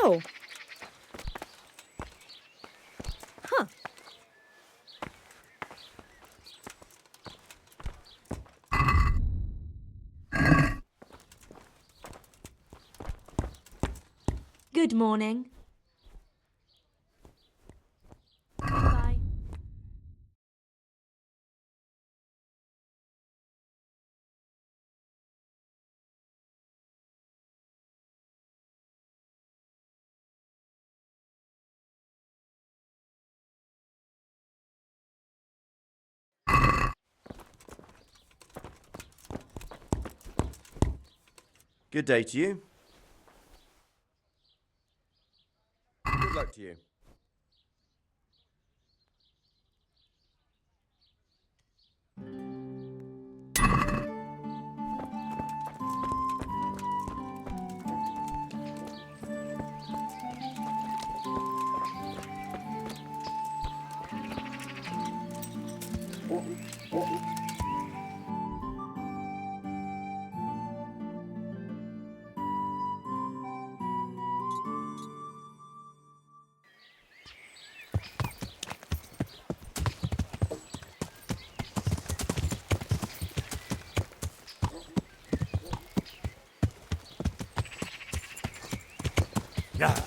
Oh. Huh. Good morning. Bye. Good day to you. Good luck to you. Yeah.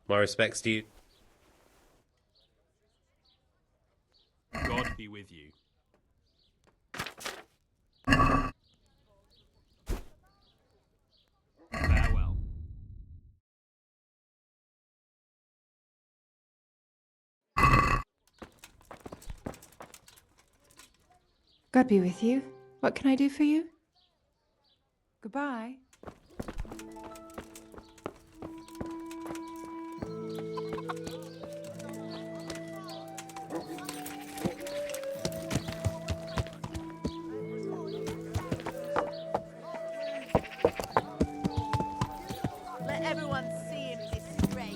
My respects to you. God be with you. Farewell. God be with you. What can I do for you? Goodbye. Let everyone see him disgrace.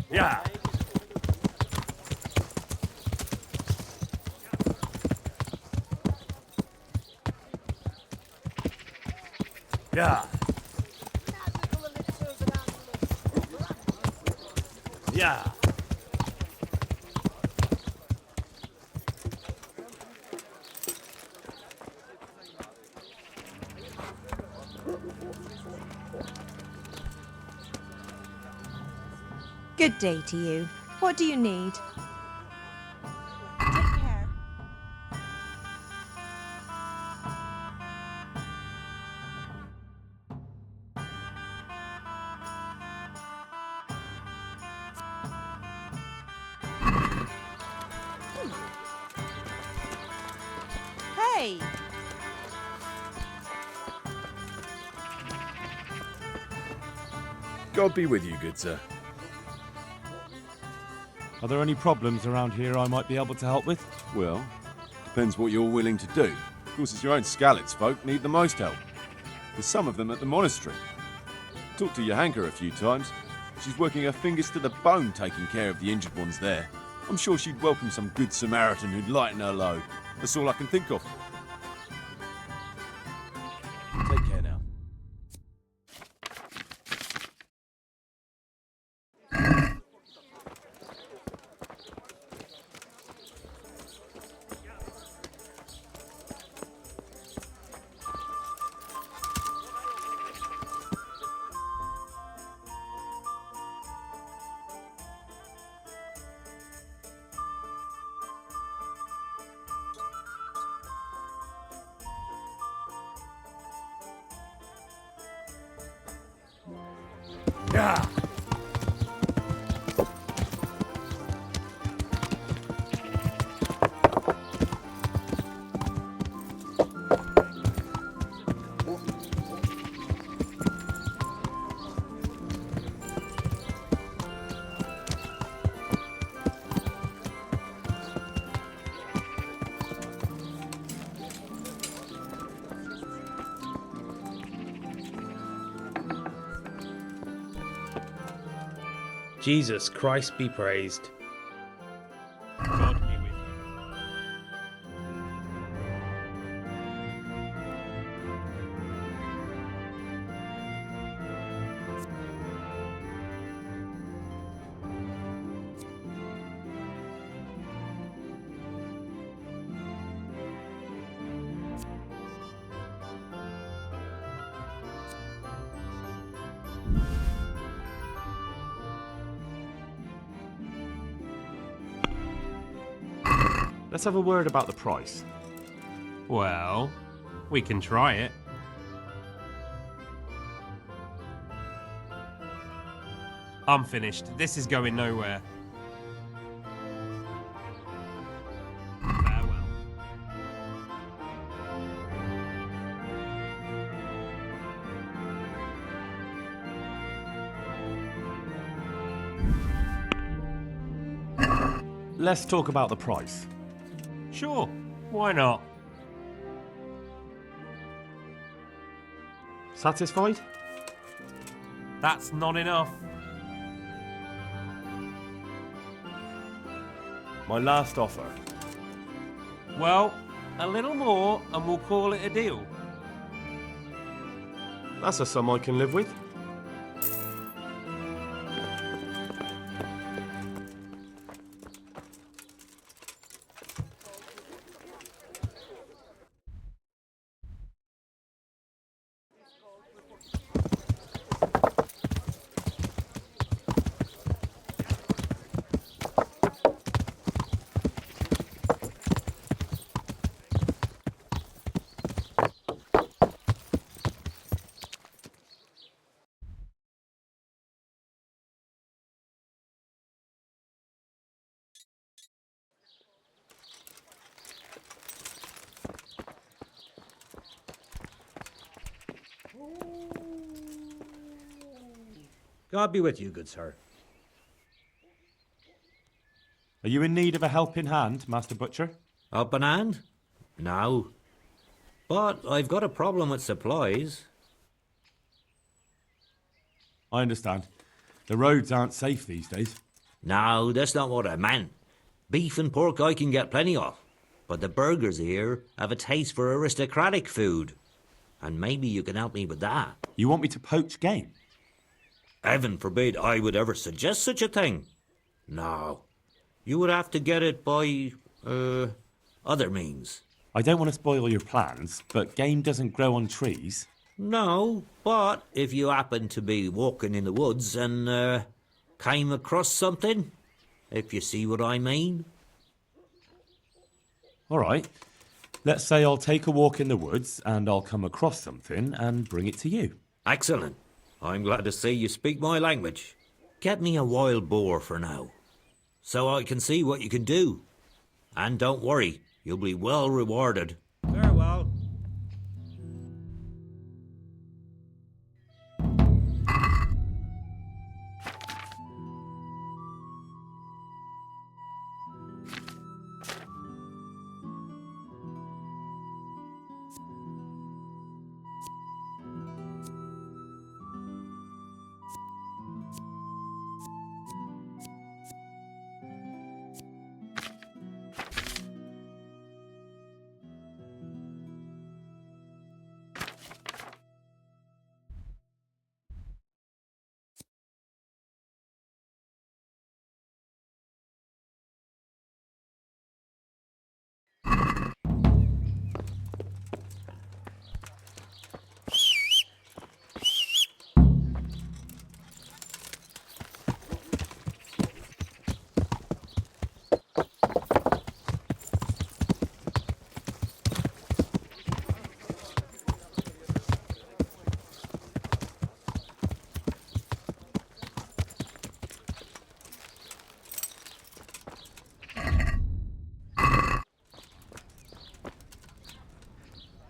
Yeah. Yeah. Yeah. Good day to you. What do you need? Take care. Hey! God be with you, good sir. Are there any problems around here I might be able to help with? Well, depends what you're willing to do. Of course, it's your own Skalitz folk need the most help. There's some of them at the monastery. Talked to Johanka a few times. She's working her fingers to the bone taking care of the injured ones there. I'm sure she'd welcome some good Samaritan who'd lighten her load. That's all I can think of. Take care now. Yeah. Jesus Christ be praised. God be with you. Let's have a word about the price. Well, we can try it. I'm finished. This is going nowhere. Farewell. Let's talk about the price. Sure, why not? Satisfied? That's not enough. My last offer. Well, a little more and we'll call it a deal. That's a sum I can live with. God be with you, good sir. Are you in need of a helping hand, Master Butcher? Up an hand? No. But I've got a problem with supplies. I understand. The roads aren't safe these days. No, that's not what I meant. Beef and pork I can get plenty of. But the burgers here have a taste for aristocratic food. And maybe you can help me with that. You want me to poach game? Heaven forbid I would ever suggest such a thing. No. You would have to get it by, other means. I don't want to spoil your plans, but game doesn't grow on trees. No, but if you happen to be walking in the woods and, came across something, if you see what I mean. All right. Let's say I'll take a walk in the woods and I'll come across something and bring it to you. Excellent. I'm glad to see you speak my language. Get me a wild boar for now, so I can see what you can do. And don't worry, you'll be well rewarded. Farewell.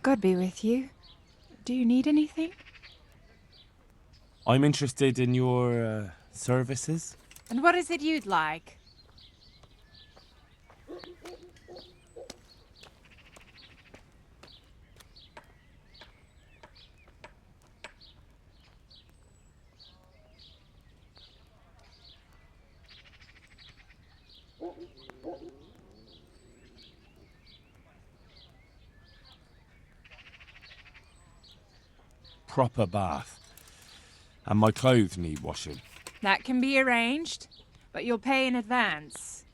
God be with you. Do you need anything? I'm interested in your services. And what is it you'd like? Proper bath. And my clothes need washing. That can be arranged, but you'll pay in advance.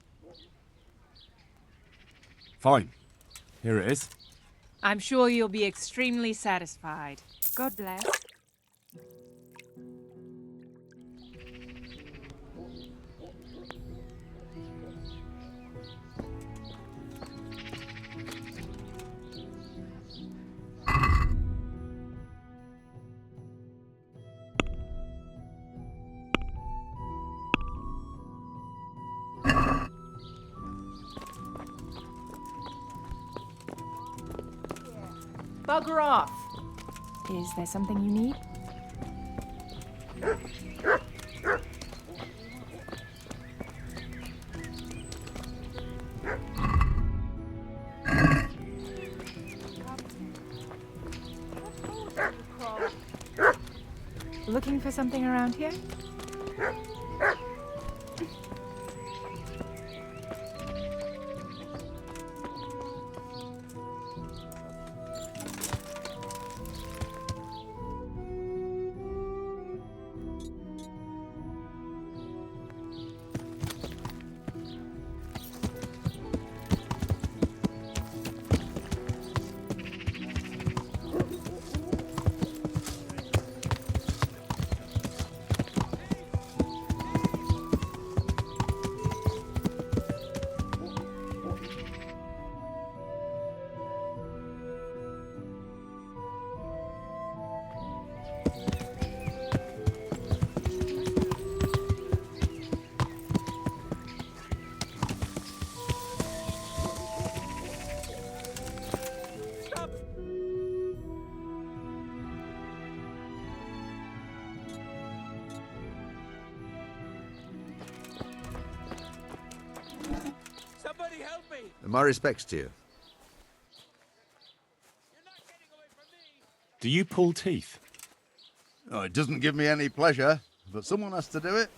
Fine. Here it is. I'm sure you'll be extremely satisfied. God bless. Bugger off. Is there something you need? Looking for something around here? Somebody help me! My respects to you. Do you pull teeth? Oh, it doesn't give me any pleasure, but someone has to do it.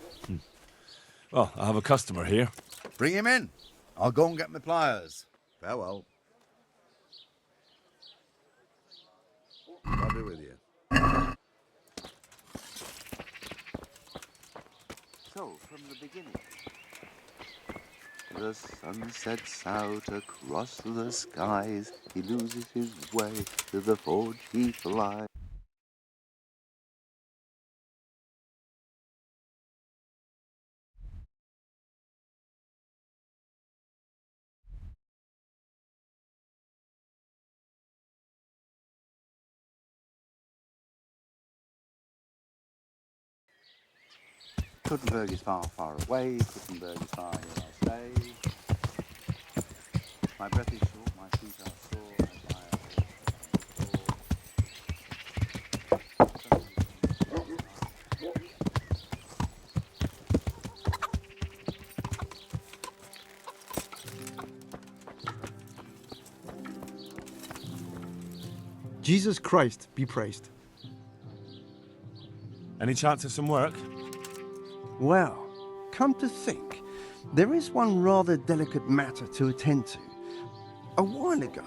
Well, I have a customer here. Bring him in. I'll go and get my pliers. Farewell. I'll be with you. So, from the beginning. The sun sets out across the skies. He loses his way, to the forge he flies. Kuttenberg is far, far away. Kuttenberg is far, here I stay. My breath is short, my feet are sore. As I Jesus Christ be praised. Any chance of some work? Well, come to think, there is one rather delicate matter to attend to. A while ago,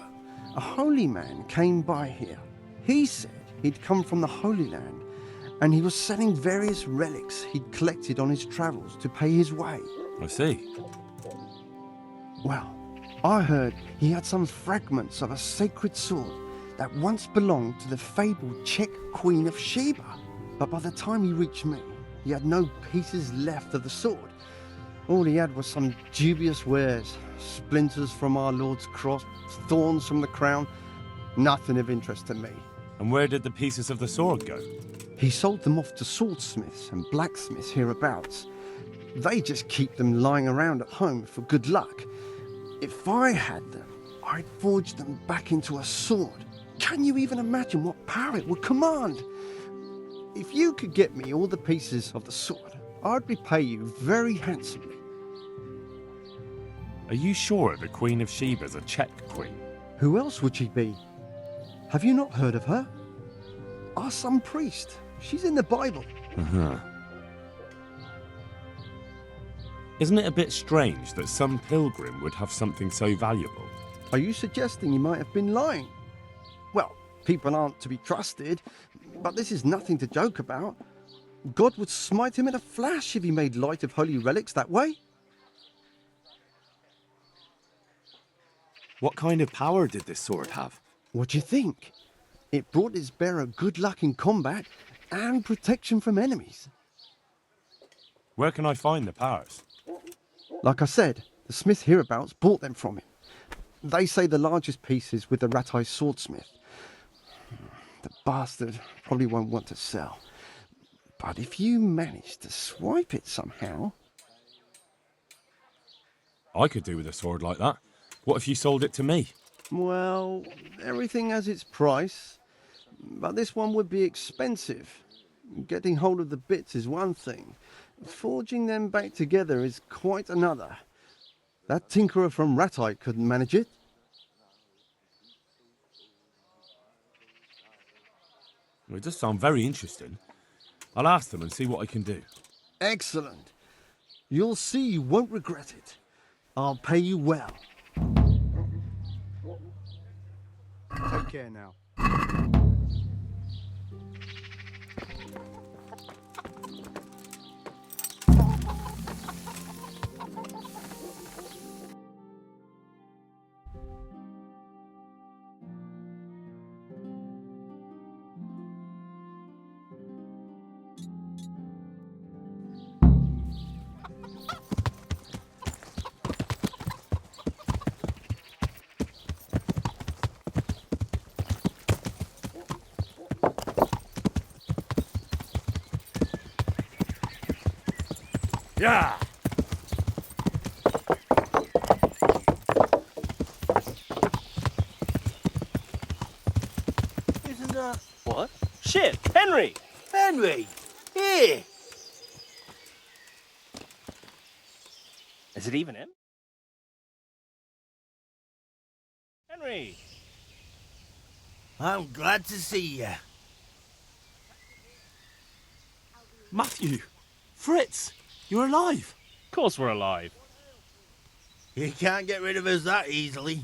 a holy man came by here. He said he'd come from the Holy Land, and he was selling various relics he'd collected on his travels to pay his way. I see. Well, I heard he had some fragments of a sacred sword that once belonged to the fabled Czech Queen of Sheba. But by the time he reached me, he had no pieces left of the sword. All he had was some dubious wares, splinters from our Lord's cross, thorns from the crown, nothing of interest to me. And where did the pieces of the sword go? He sold them off to swordsmiths and blacksmiths hereabouts. They just keep them lying around at home for good luck. If I had them, I'd forge them back into a sword, Can you even imagine what power it would command? If you could get me all the pieces of the sword, I'd repay you very handsomely. Are you sure the Queen of Sheba's a Czech queen? Who else would she be? Have you not heard of her? Our some priest. She's in the Bible. Uh-huh. Isn't it a bit strange that some pilgrim would have something so valuable? Are you suggesting you might have been lying? Well, people aren't to be trusted, but this is nothing to joke about. God would smite him in a flash if he made light of holy relics that way. What kind of power did this sword have? What do you think? It brought its bearer good luck in combat and protection from enemies. Where can I find the powers? Like I said, the smith hereabouts bought them from him. They say the largest piece is with the Ratai swordsmith. The bastard probably won't want to sell. But if you manage to swipe it somehow... I could do with a sword like that. What if you sold it to me? Well, everything has its price. But this one would be expensive. Getting hold of the bits is one thing. Forging them back together is quite another. That tinkerer from Ratai couldn't manage it. Well, it does sound very interesting. I'll ask them and see what I can do. Excellent. You'll see you won't regret it. I'll pay you well. Take care now. Yeah! Isn't that... What? Shit! Henry! Henry! Here! Is it even him? Henry! I'm glad to see you. Matthew! Fritz! You're alive! Of course we're alive. You can't get rid of us that easily.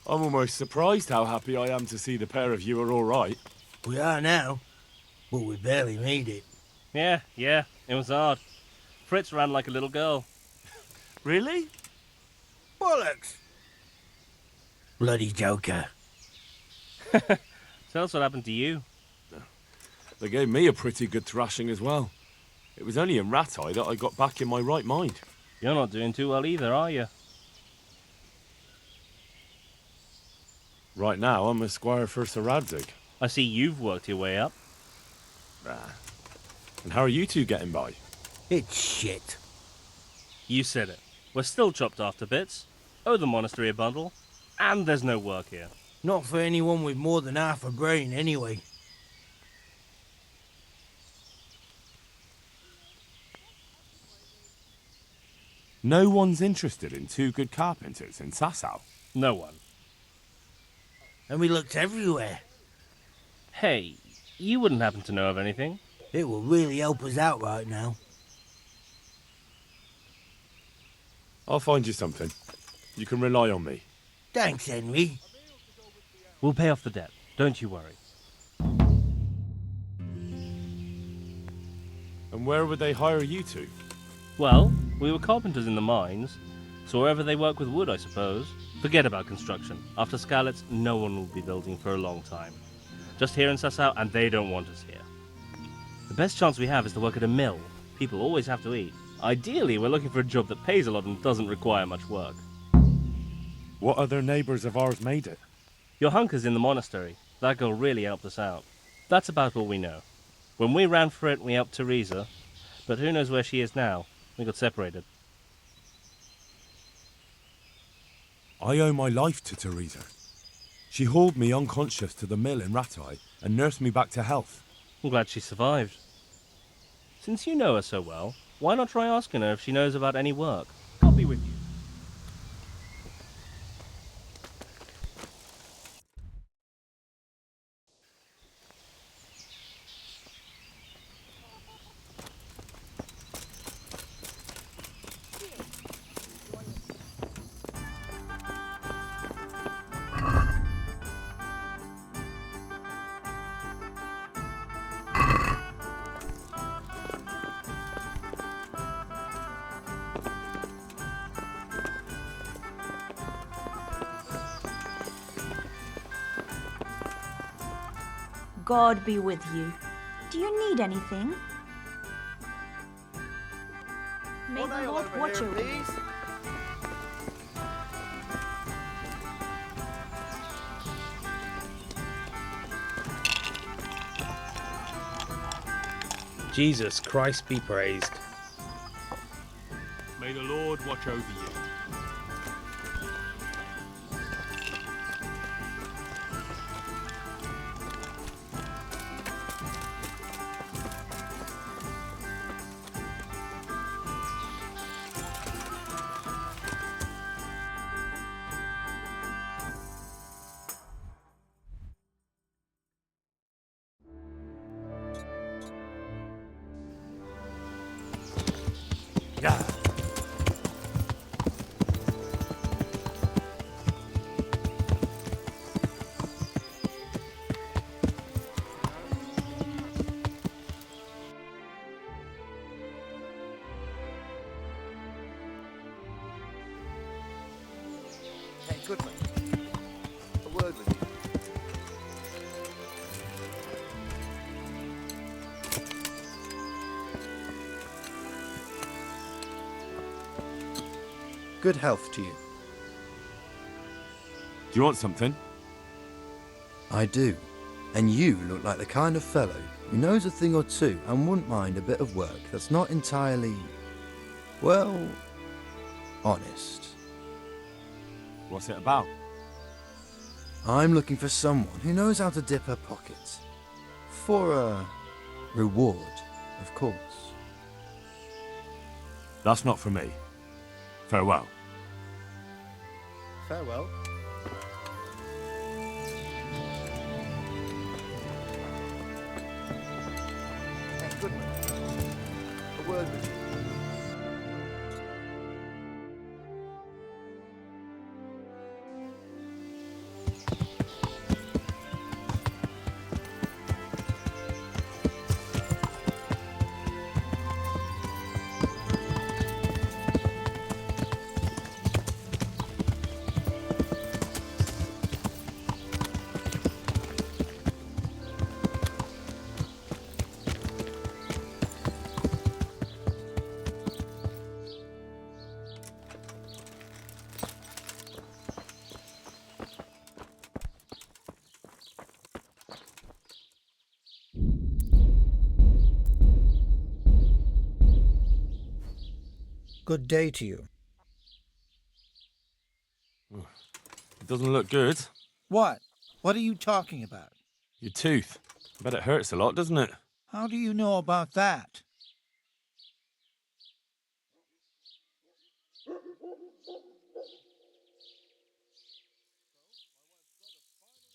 I'm almost surprised how happy I am to see the pair of you are all right. We are now, but we barely made it. Yeah, it was hard. Fritz ran like a little girl. Really? Bollocks! Bloody joker. Tell us what happened to you. They gave me a pretty good thrashing as well. It was only in Ratai that I got back in my right mind. You're not doing too well either, are you? Right now, I'm a squire for Sir Radzig. I see you've worked your way up. And how are you two getting by? It's shit. You said it. We're still chopped off to bits. Owe the monastery a bundle. And there's no work here. Not for anyone with more than half a brain, anyway. No one's interested in two good carpenters in Sasau. No one. And we looked everywhere. Hey, you wouldn't happen to know of anything? It will really help us out right now. I'll find you something. You can rely on me. Thanks, Henry. We'll pay off the debt. Don't you worry. And where would they hire you to? Well, we were carpenters in the mines, so wherever they work with wood, I suppose. Forget about construction. After Skalitz, no one will be building for a long time. Just here in Sasau, and they don't want us here. The best chance we have is to work at a mill. People always have to eat. Ideally, we're looking for a job that pays a lot and doesn't require much work. What other neighbours of ours made it? Your hunker's in the monastery. That girl really helped us out. That's about all we know. When we ran for it, we helped Teresa, but who knows where she is now. We got separated. I owe my life to Teresa. She hauled me unconscious to the mill in Rattay and nursed me back to health. I'm glad she survived. Since you know her so well, why not try asking her if she knows about any work? I'll be with you. God be with you. Do you need anything? May One the ale Lord over watch here, over you. please. Jesus Christ be praised. May the Lord watch over you. Yeah. Hey, Goodman. A word with you. Good health to you. Do you want something? I do. And you look like the kind of fellow who knows a thing or two and wouldn't mind a bit of work that's not entirely, well, honest. What's it about? I'm looking for someone who knows how to dip her pockets. For a reward, of course. That's not for me. Farewell. Farewell. Hey, Goodman. A word with you. Good day to you. It doesn't look good. What? What are you talking about? Your tooth. I bet it hurts a lot, doesn't it? How do you know about that?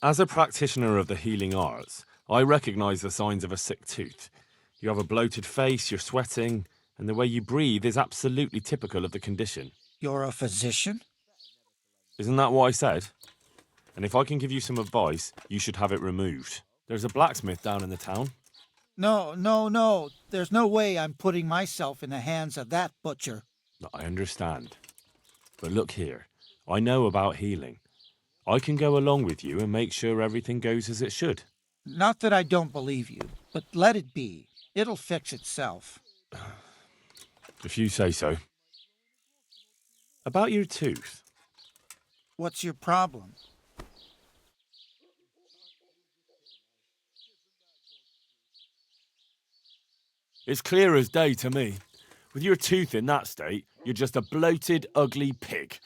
As a practitioner of the healing arts, I recognise the signs of a sick tooth. You have a bloated face, you're sweating, and the way you breathe is absolutely typical of the condition. You're a physician? Isn't that what I said? And if I can give you some advice, you should have it removed. There's a blacksmith down in the town. No. There's no way I'm putting myself in the hands of that butcher. I understand. But look here, I know about healing. I can go along with you and make sure everything goes as it should. Not that I don't believe you, but let it be. It'll fix itself. If you say so. About your tooth. What's your problem? It's clear as day to me. With your tooth in that state, you're just a bloated, ugly pig.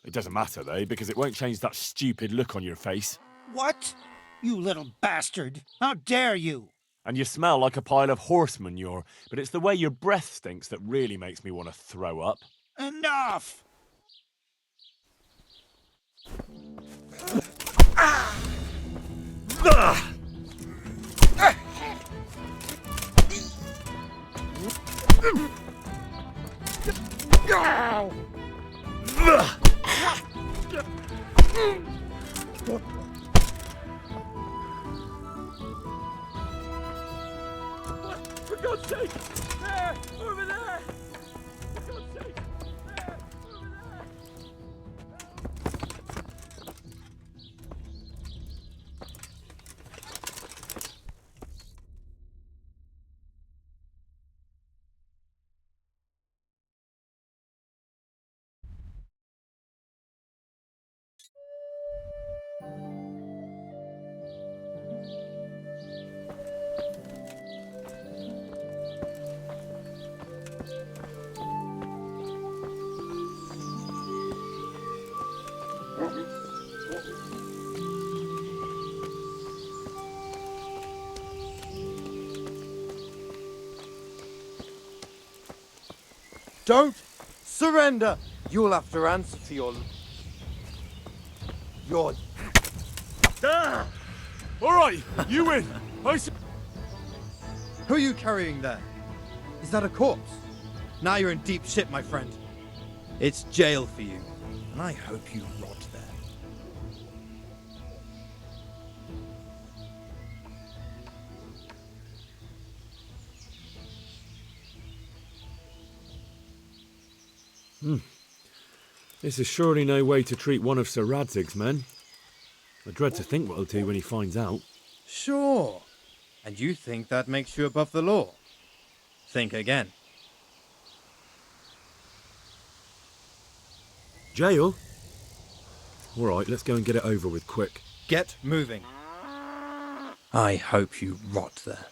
It doesn't matter, though, because it won't change that stupid look on your face. What? You little bastard. How dare you? And you smell like a pile of horse manure, but it's the way your breath stinks that really makes me want to throw up. Enough! For God's sake! There! Over there! For God's sake! There! Over there! Don't surrender! You'll have to answer for your... Ah! All right, you win. Who are you carrying there? Is that a corpse? Now you're in deep shit, my friend. It's jail for you, and I hope you rot there. This is surely no way to treat one of Sir Radzig's men. I dread to think what he'll do when he finds out. Sure. And you think that makes you above the law? Think again. Jail? All right, let's go and get it over with quick. Get moving. I hope you rot there.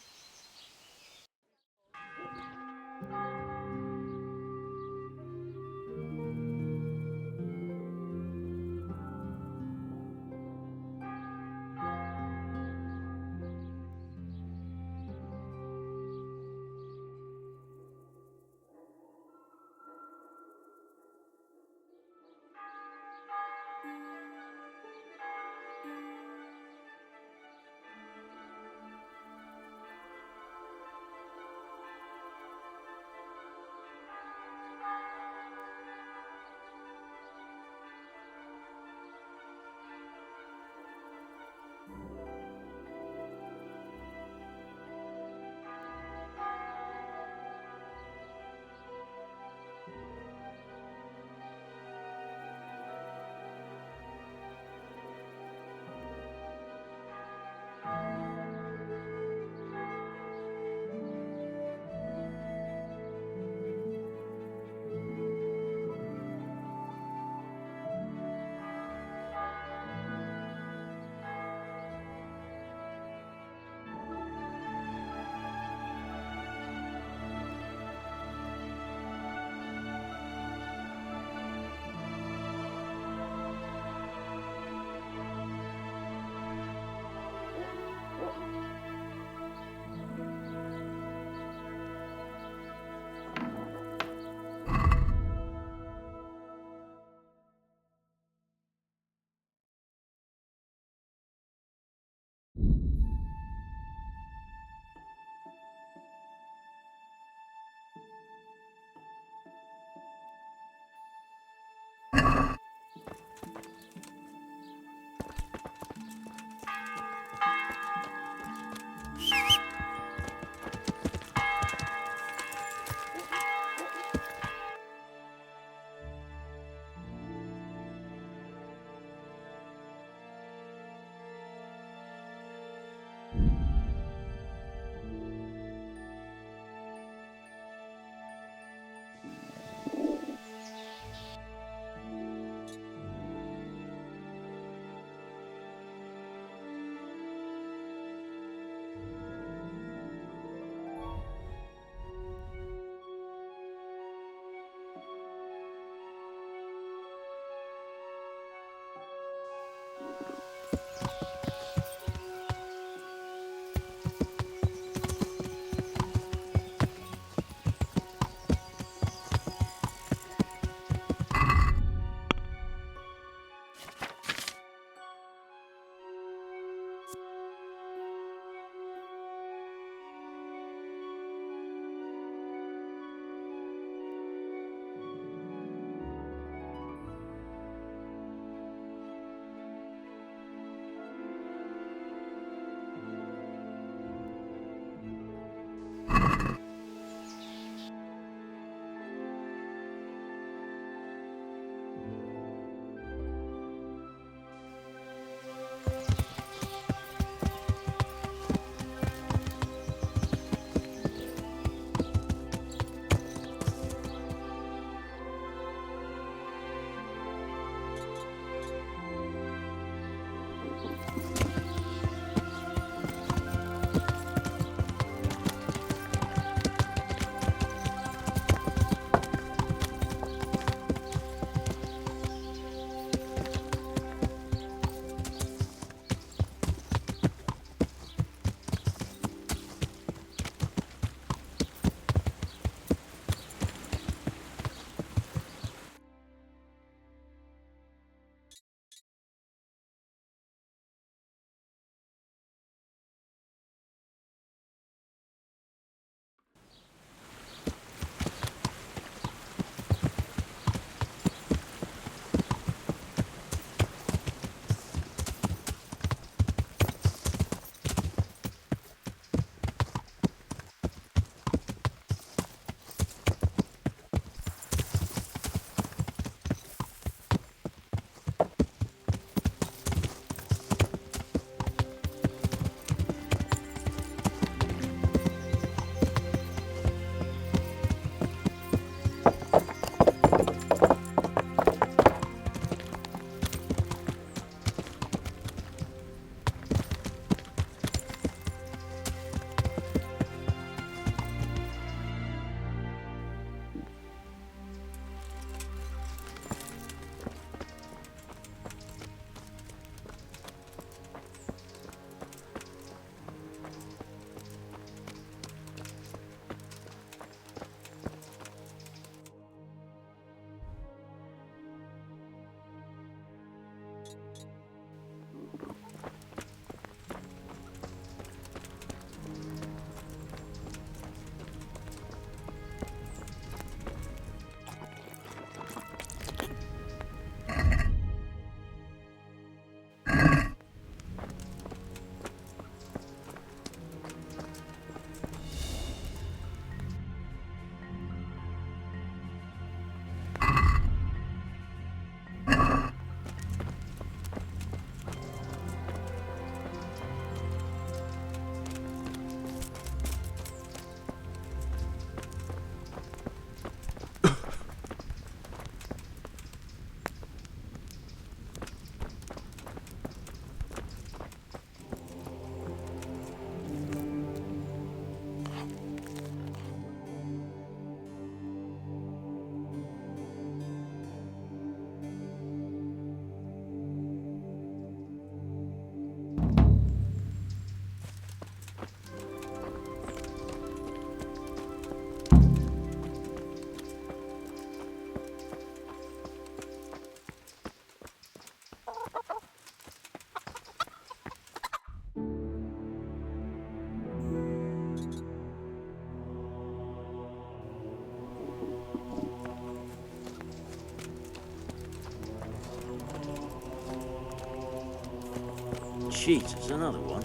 Jesus, another one.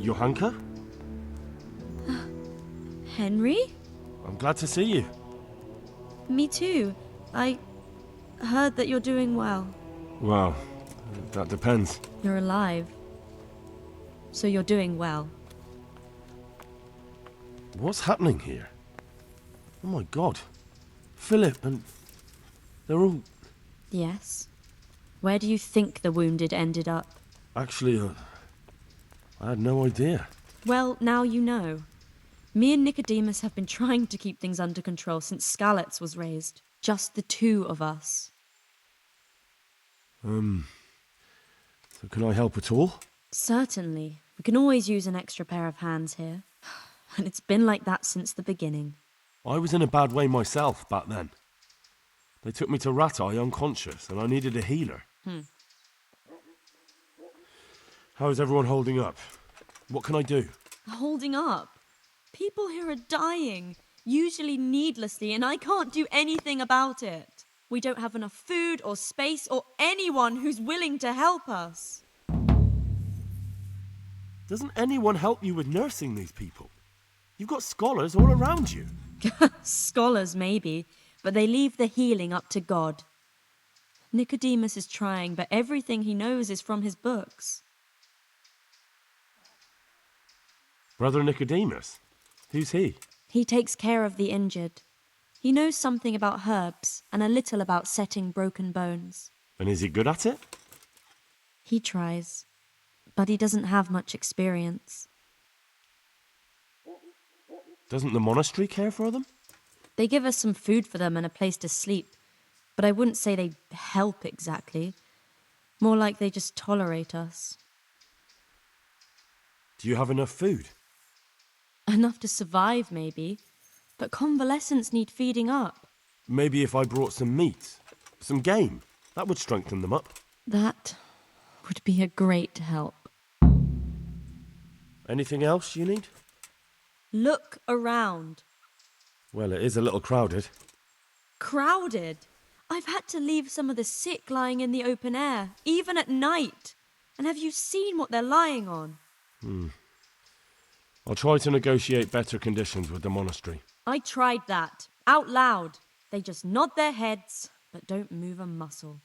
Johanka? Henry? I'm glad to see you. Me too. I heard that you're doing well. Well, that depends. You're alive. So you're doing well. What's happening here? Oh my god. Philip and... they're all... Yes. Where do you think the wounded ended up? Actually, I had no idea. Well, now you know. Me and Nicodemus have been trying to keep things under control since Skalitz was raised. Just the two of us. So can I help at all? Certainly. We can always use an extra pair of hands here. And it's been like that since the beginning. I was in a bad way myself back then. They took me to Ratai unconscious, and I needed a healer. How is everyone holding up? What can I do? Holding up? People here are dying, usually needlessly, and I can't do anything about it. We don't have enough food or space or anyone who's willing to help us. Doesn't anyone help you with nursing these people? You've got scholars all around you. Scholars, maybe, but they leave the healing up to God. Nicodemus is trying, but everything he knows is from his books. Brother Nicodemus? Who's he? He takes care of the injured. He knows something about herbs and a little about setting broken bones. And is he good at it? He tries, but he doesn't have much experience. Doesn't the monastery care for them? They give us some food for them and a place to sleep, but I wouldn't say they help exactly. More like they just tolerate us. Do you have enough food? Enough to survive, maybe, but convalescents need feeding up. Maybe if I brought some meat, some game, that would strengthen them up. That would be a great help. Anything else you need? Look around. Well, it is a little crowded. Crowded? I've had to leave some of the sick lying in the open air, even at night. And have you seen what they're lying on? I'll try to negotiate better conditions with the monastery. I tried that, out loud. They just nod their heads, but don't move a muscle.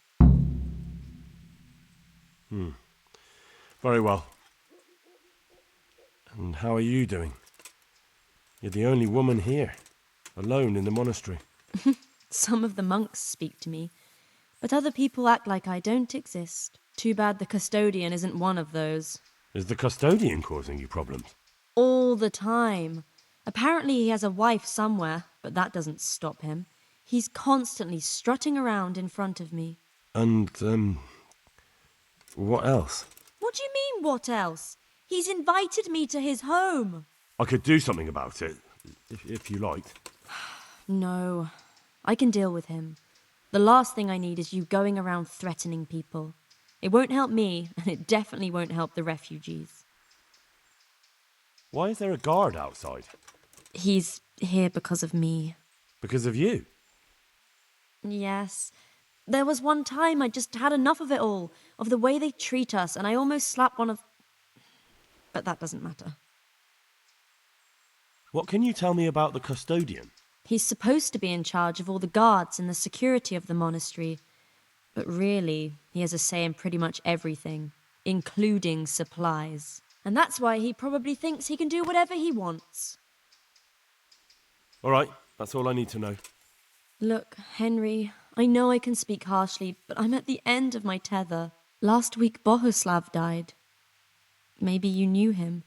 Very well. And how are you doing? You're the only woman here, alone in the monastery. Some of the monks speak to me, but other people act like I don't exist. Too bad the custodian isn't one of those. Is the custodian causing you problems? All the time. Apparently he has a wife somewhere, but that doesn't stop him. He's constantly strutting around in front of me. And, what else? What do you mean, what else? He's invited me to his home. I could do something about it, if you liked. No, I can deal with him. The last thing I need is you going around threatening people. It won't help me, and it definitely won't help the refugees. Why is there a guard outside? He's here because of me. Because of you? Yes. There was one time I just had enough of it all, of the way they treat us, and I almost slapped one of... But that doesn't matter. What can you tell me about the custodian? He's supposed to be in charge of all the guards and the security of the monastery. But really, he has a say in pretty much everything, including supplies. And that's why he probably thinks he can do whatever he wants. All right, that's all I need to know. Look, Henry, I know I can speak harshly, but I'm at the end of my tether. Last week, Bohuslav died. Maybe you knew him.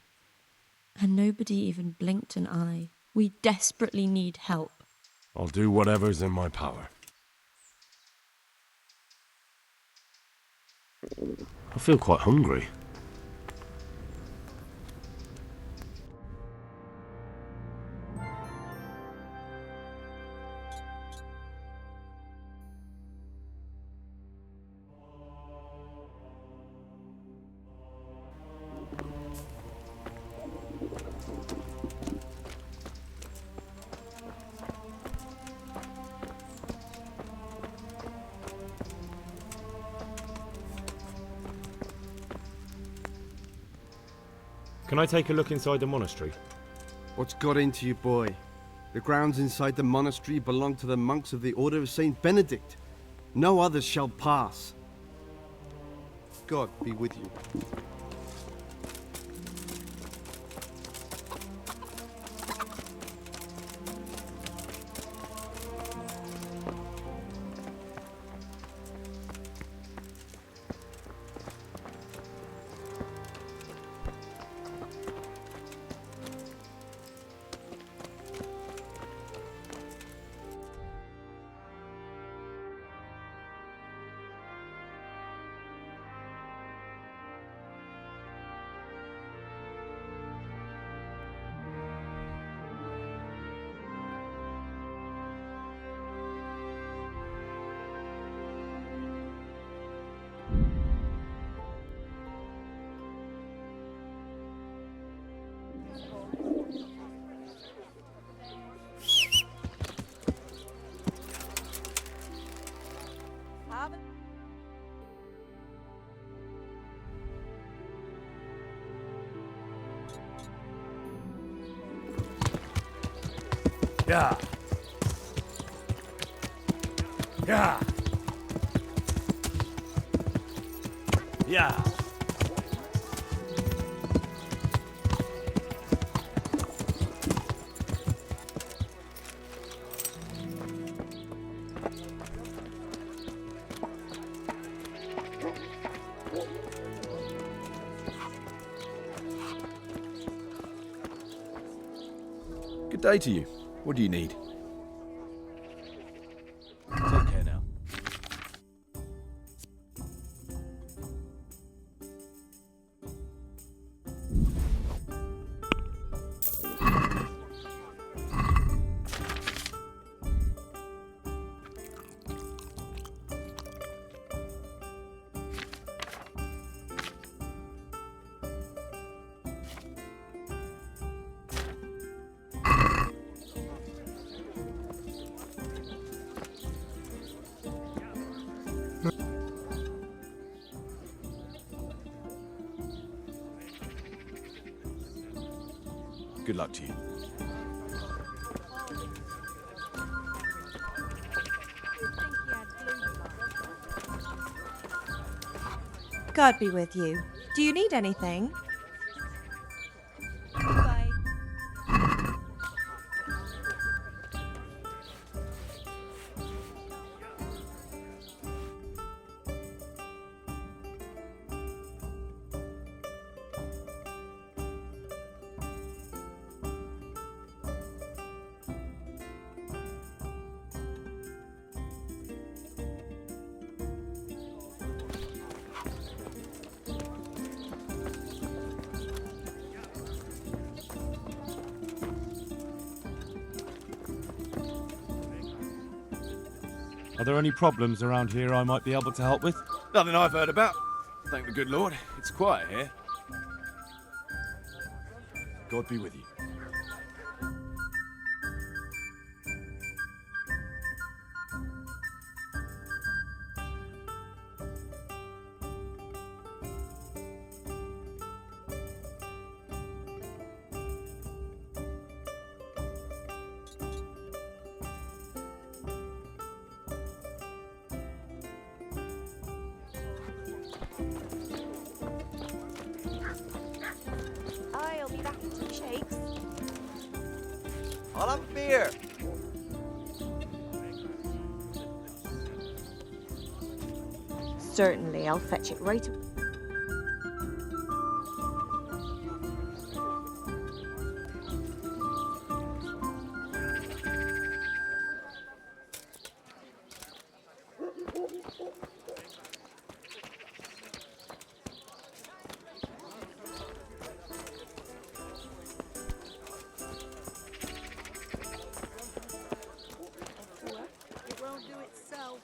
And nobody even blinked an eye. We desperately need help. I'll do whatever's in my power. I feel quite hungry. Can I take a look inside the monastery? What's got into you, boy? The grounds inside the monastery belong to the monks of the Order of Saint Benedict. No others shall pass. God be with you. Yeah. Yeah. Yeah. day to you. What do you need? Take care now. Good luck to you. God be with you. Do you need anything? Bye. Are there any problems around here I might be able to help with? Nothing I've heard about. Thank the good Lord. It's quiet here. God be with you. I'll be back in 2 shakes. I'll have a beer. Certainly, I'll fetch it right away. It won't do itself.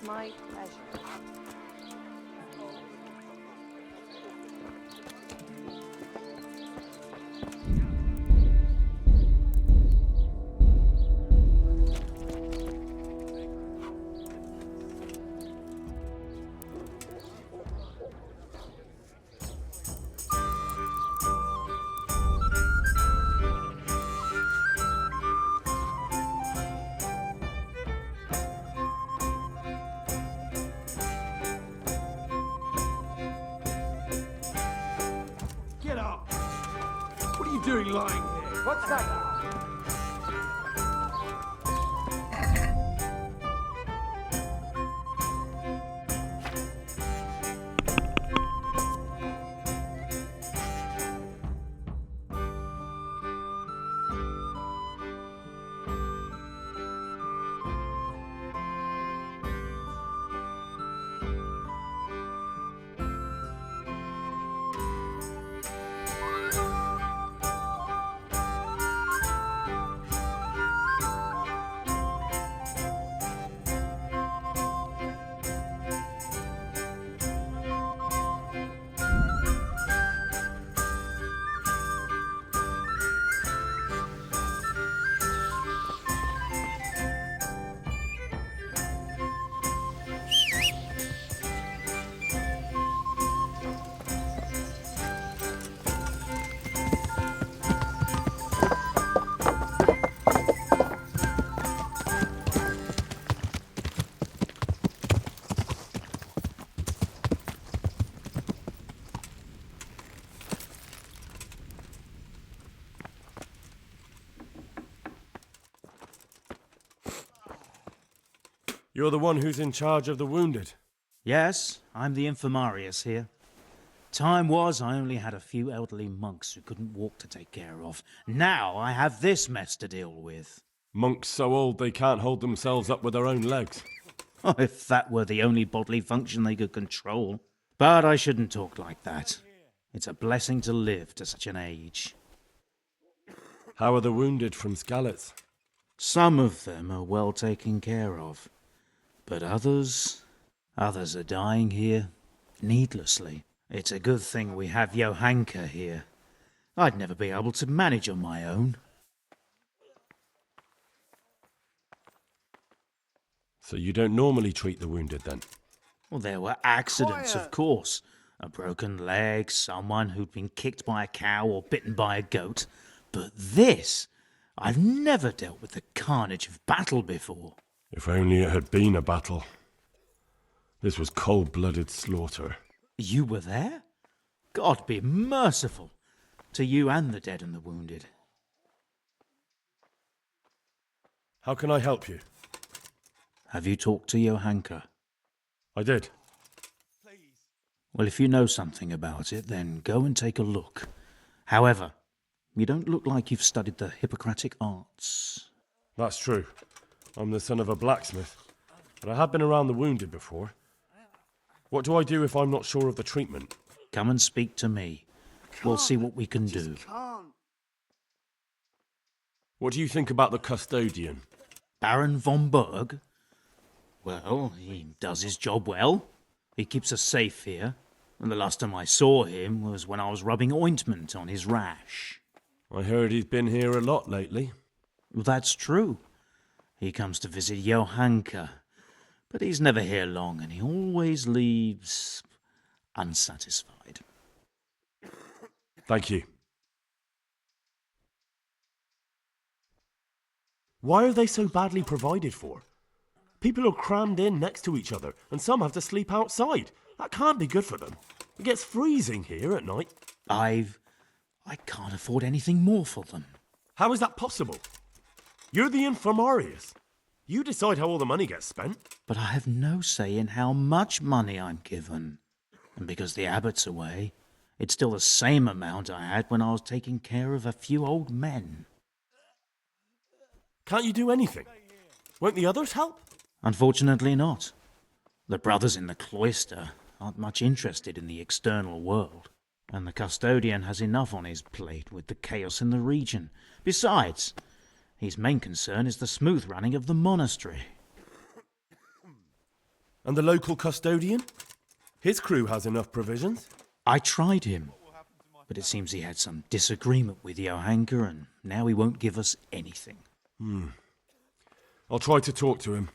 My pleasure. Get up! What are you doing lying there? What's that? You're the one who's in charge of the wounded. Yes, I'm the infirmarius here. Time was I only had a few elderly monks who couldn't walk to take care of. Now I have this mess to deal with. Monks so old they can't hold themselves up with their own legs. Oh, if that were the only bodily function they could control. But I shouldn't talk like that. It's a blessing to live to such an age. How are the wounded from Skalitz? Some of them are well taken care of. But others are dying here needlessly. It's a good thing we have Johanka here. I'd never be able to manage on my own. So you don't normally treat the wounded then? Well, there were accidents, of course. A broken leg, someone who'd been kicked by a cow or bitten by a goat. But this, I've never dealt with the carnage of battle before. If only it had been a battle. This was cold-blooded slaughter. You were there? God be merciful to you and the dead and the wounded. How can I help you? Have you talked to Johanka? I did. Well, if you know something about it, then go and take a look. However, you don't look like you've studied the Hippocratic arts. That's true. I'm the son of a blacksmith, but I have been around the wounded before. What do I do if I'm not sure of the treatment? Come and speak to me. We'll see what we can do. What do you think about the custodian? Baron von Berg? Well, he does his job well. He keeps us safe here. And the last time I saw him was when I was rubbing ointment on his rash. I heard he's been here a lot lately. Well, that's true. He comes to visit Johanka. But he's never here long, and he always leaves unsatisfied. Thank you. Why are they so badly provided for? People are crammed in next to each other, and some have to sleep outside. That can't be good for them. It gets freezing here at night. I can't afford anything more for them. How is that possible? You're the infirmarius. You decide how all the money gets spent. But I have no say in how much money I'm given. And because the abbot's away, it's still the same amount I had when I was taking care of a few old men. Can't you do anything? Won't the others help? Unfortunately not. The brothers in the cloister aren't much interested in the external world, and the custodian has enough on his plate with the chaos in the region. Besides, his main concern is the smooth running of the monastery. And the local custodian? His crew has enough provisions. I tried him, but it seems he had some disagreement with Johanka, and now he won't give us anything. I'll try to talk to him.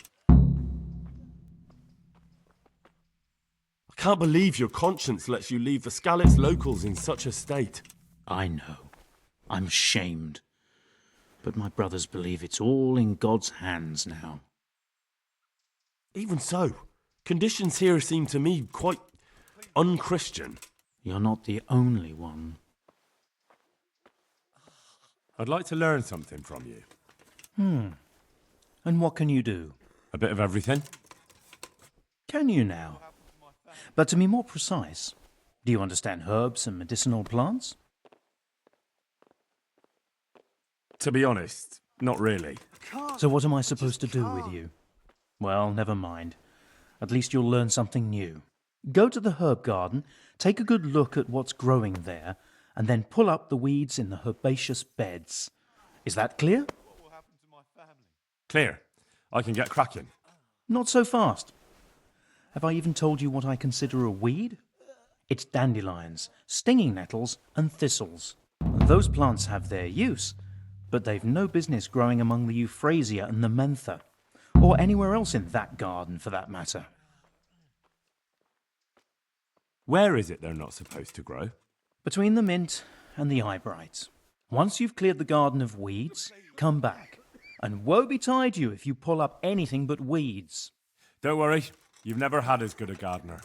I can't believe your conscience lets you leave the Skalitz locals in such a state. I know. I'm ashamed. But my brothers believe it's all in God's hands now. Even so, conditions here seem to me quite unchristian. You're not the only one. I'd like to learn something from you. And what can you do? A bit of everything. Can you now? But to be more precise, do you understand herbs and medicinal plants? To be honest, not really. So what am I supposed to do with you? Well, never mind. At least you'll learn something new. Go to the herb garden, take a good look at what's growing there, and then pull up the weeds in the herbaceous beds. Is that clear? Clear. I can get cracking. Not so fast. Have I even told you what I consider a weed? It's dandelions, stinging nettles, and thistles. Those plants have their use, but they've no business growing among the euphrasia and the mentha, or anywhere else in that garden for that matter. Where is it they're not supposed to grow? Between the mint and the eyebrights. Once you've cleared the garden of weeds, come back. And woe betide you if you pull up anything but weeds. Don't worry, you've never had as good a gardener.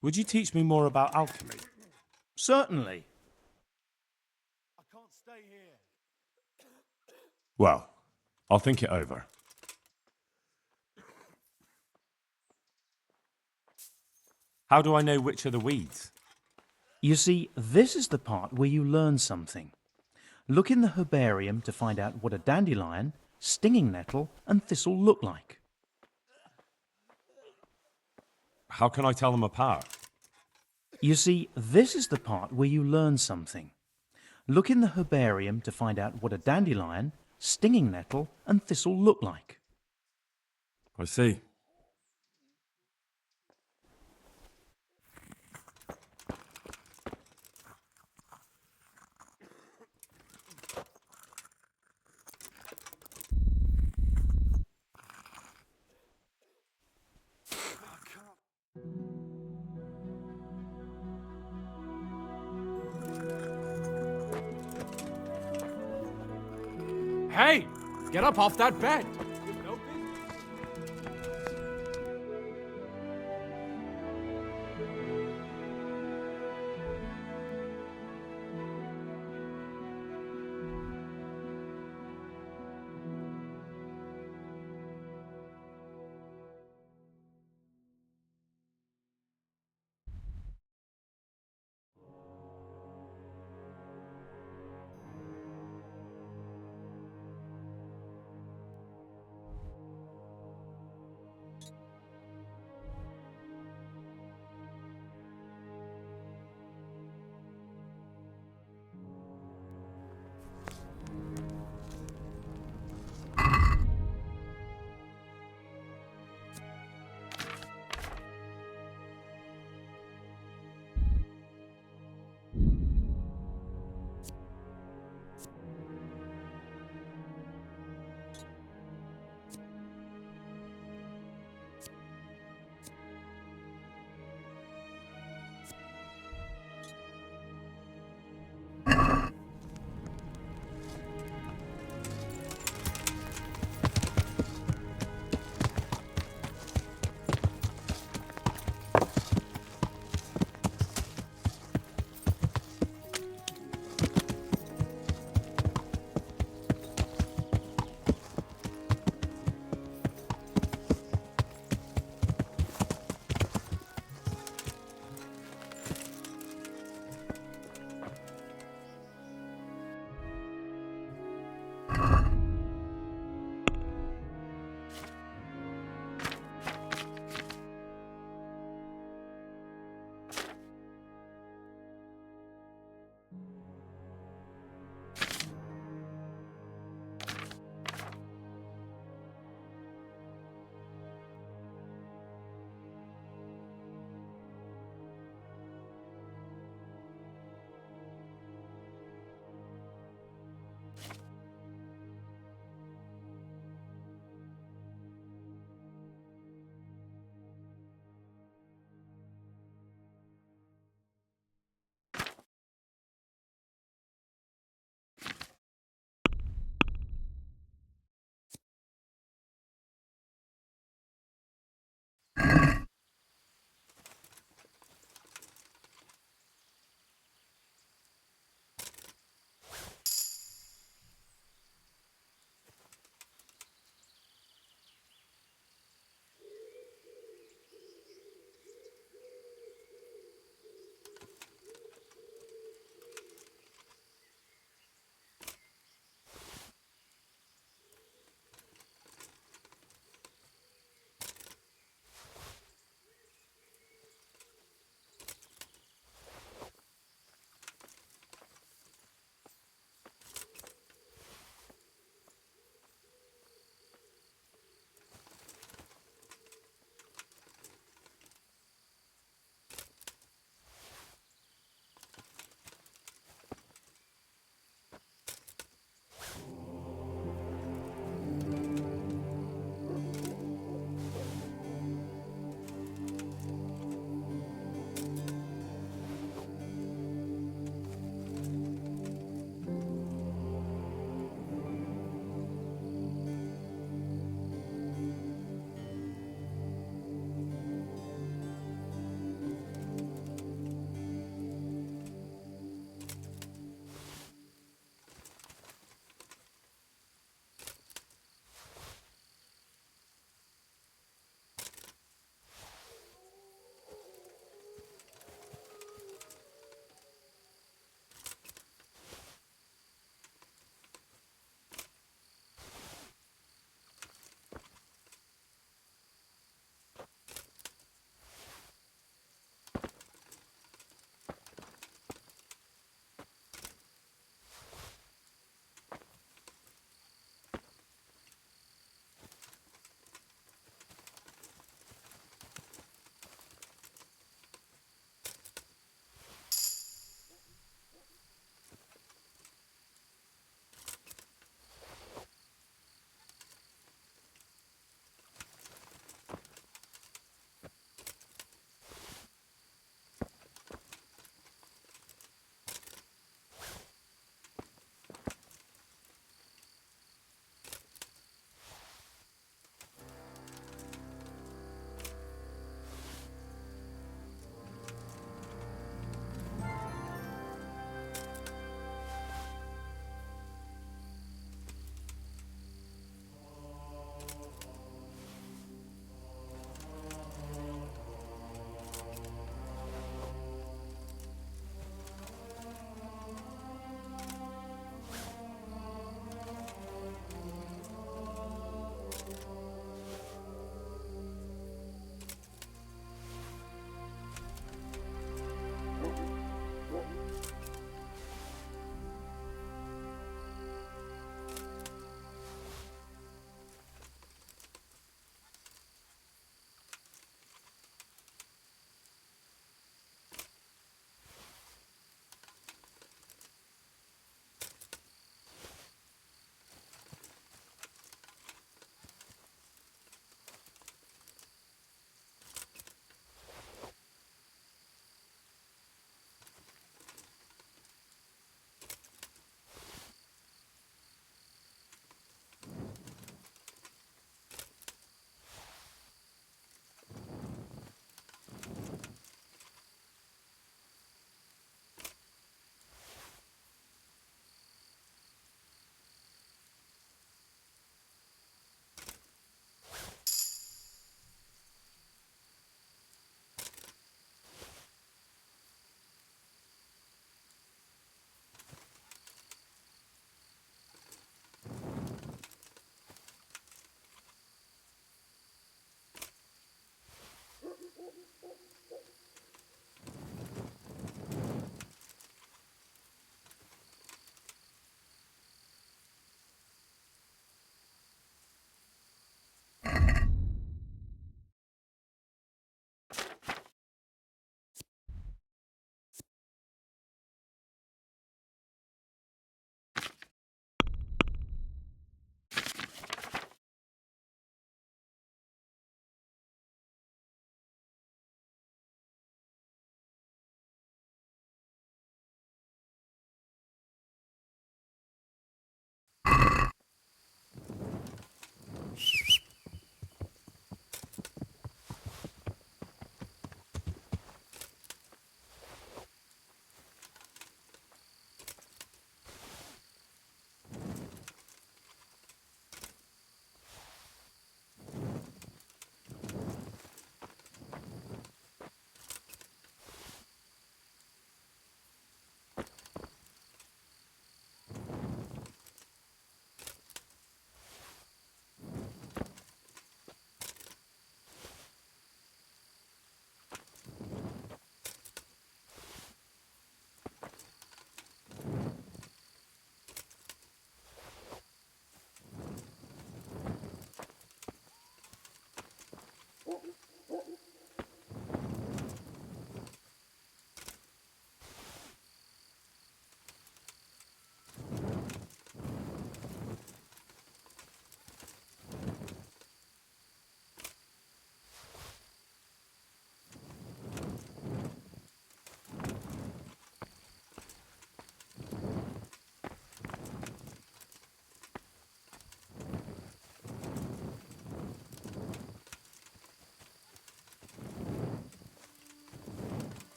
Would you teach me more about alchemy? Certainly. I can't stay here. Well, I'll think it over. How do I know which are the weeds? You see, this is the part where you learn something. Look in the herbarium to find out what a dandelion, stinging nettle, and thistle look like. How can I tell them apart? You see, this is the part where you learn something. Look in the herbarium to find out what a dandelion, stinging nettle, and thistle look like. I see. Hey! Get up off that bed!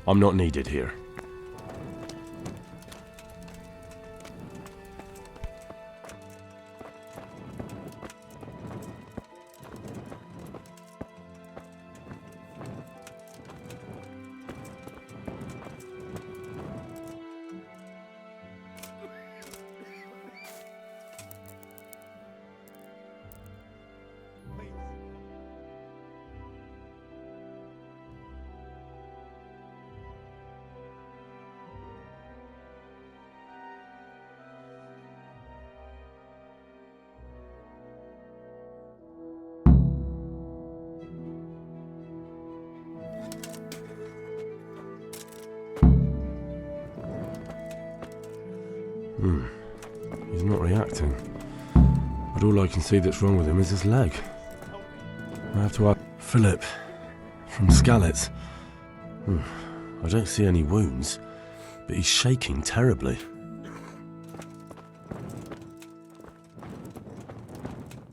I'm not needed here. He's not reacting. But all I can see that's wrong with him is his leg. I have to ask Philip from Skalitz. I don't see any wounds, but he's shaking terribly.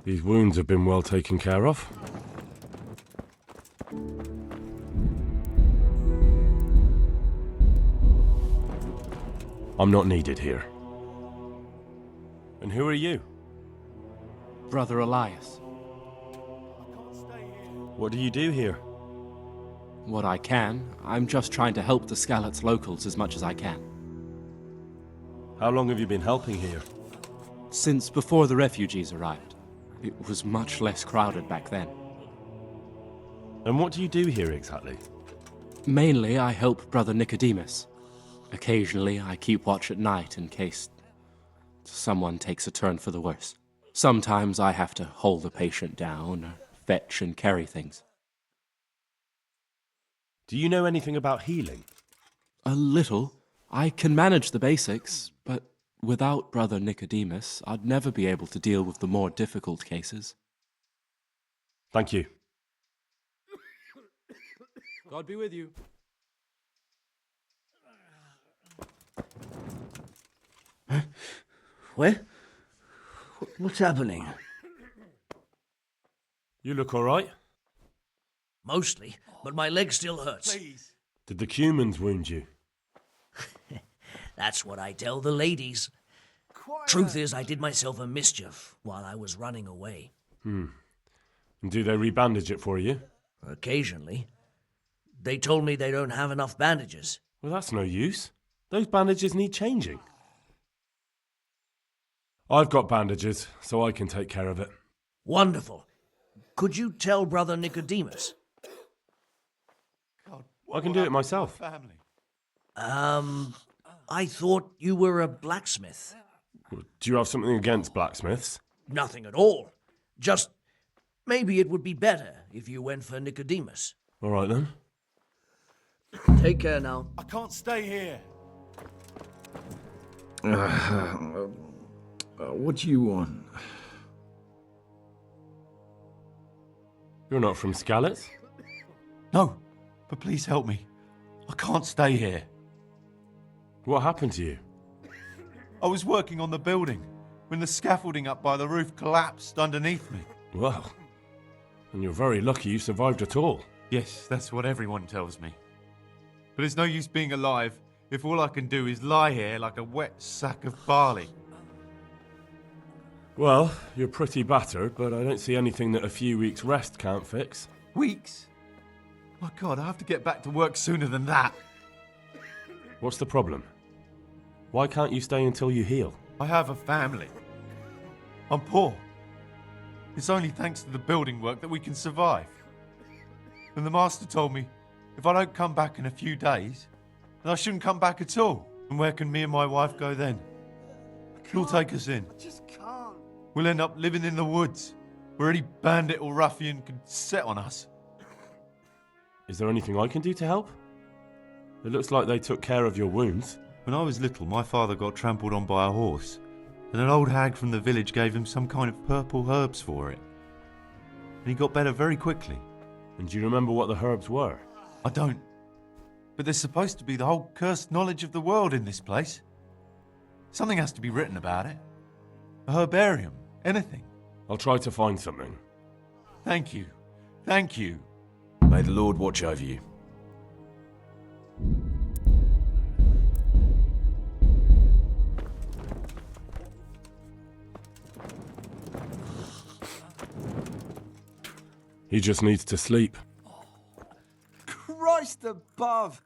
These wounds have been well taken care of. I'm not needed here. And who are you? Brother Elias. What do you do here? What I can. I'm just trying to help the Skalitz locals as much as I can. How long have you been helping here? Since before the refugees arrived. It was much less crowded back then. And what do you do here exactly? Mainly, I help Brother Nicodemus. Occasionally, I keep watch at night in case someone takes a turn for the worse. Sometimes I have to hold the patient down, or fetch and carry things. Do you know anything about healing? A little. I can manage the basics, but without Brother Nicodemus, I'd never be able to deal with the more difficult cases. Thank you. God be with you. Where? What's happening? You look all right. Mostly, but my leg still hurts. Please. Did the humans wound you? That's what I tell the ladies. Truth is, I did myself a mischief while I was running away. And do they rebandage it for you? Occasionally. They told me they don't have enough bandages. Well, that's no use. Those bandages need changing. I've got bandages, so I can take care of it. Wonderful. Could you tell Brother Nicodemus? God, I can do it myself. Family. I thought you were a blacksmith. Do you have something against blacksmiths? Nothing at all. Just maybe it would be better if you went for Nicodemus. All right then. Take care now. I can't stay here. What do you want? You're not from Skalitz? No, but please help me. I can't stay here. What happened to you? I was working on the building when the scaffolding up by the roof collapsed underneath me. Well, and you're very lucky you survived at all. Yes, that's what everyone tells me. But it's no use being alive if all I can do is lie here like a wet sack of barley. Well, you're pretty battered, but I don't see anything that a few weeks' rest can't fix. Weeks? My God, I have to get back to work sooner than that. What's the problem? Why can't you stay until you heal? I have a family. I'm poor. It's only thanks to the building work that we can survive. And the master told me if I don't come back in a few days, then I shouldn't come back at all. And where can me and my wife go then? He'll take us in. I just can't. We'll end up living in the woods, where any bandit or ruffian can set on us. Is there anything I can do to help? It looks like they took care of your wounds. When I was little, my father got trampled on by a horse, and an old hag from the village gave him some kind of purple herbs for it. And he got better very quickly. And do you remember what the herbs were? I don't. But there's supposed to be the whole cursed knowledge of the world in this place. Something has to be written about it. A herbarium. Anything. I'll try to find something. Thank you. Thank you. May the Lord watch over you. He just needs to sleep. Christ above!